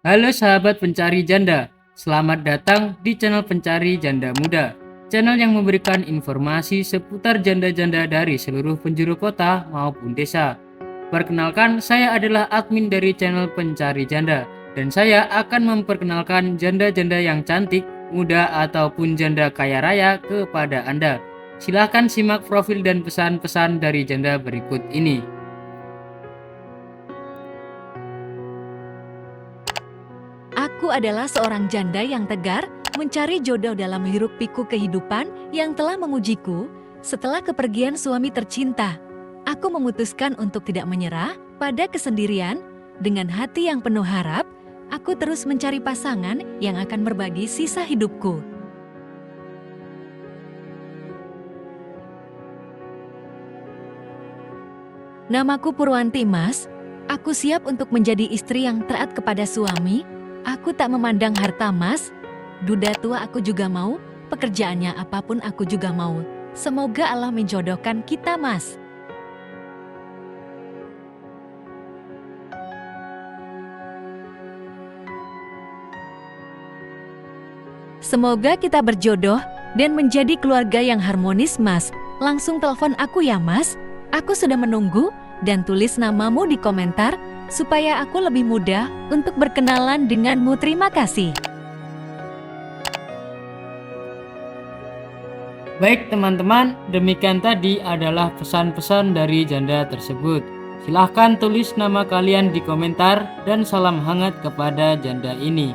Halo sahabat pencari janda, selamat datang di channel Pencari Janda Muda. Channel yang memberikan informasi seputar janda-janda dari seluruh penjuru kota maupun desa. Perkenalkan, saya adalah admin dari channel Pencari Janda, dan saya akan memperkenalkan janda-janda yang cantik, muda, ataupun janda kaya raya kepada Anda. Silahkan simak profil dan pesan-pesan dari janda berikut ini. Aku adalah seorang janda yang tegar, mencari jodoh dalam hiruk-pikuk kehidupan yang telah mengujiku. Setelah kepergian suami tercinta, aku memutuskan untuk tidak menyerah pada kesendirian. Dengan hati yang penuh harap, aku terus mencari pasangan yang akan berbagi sisa hidupku. Namaku Purwanti, Mas. Aku siap untuk menjadi istri yang taat kepada suami. Aku tak memandang harta, Mas. Duda tua aku juga mau, pekerjaannya apapun aku juga mau. Semoga Allah menjodohkan kita, Mas. Semoga kita berjodoh dan menjadi keluarga yang harmonis, Mas. Langsung telepon aku ya, Mas. Aku sudah menunggu dan tulis namamu di komentar supaya aku lebih mudah untuk berkenalan denganmu. Terima kasih. Baik teman-teman, demikian tadi adalah pesan-pesan dari janda tersebut. Silahkan tulis nama kalian di komentar dan salam hangat kepada janda ini.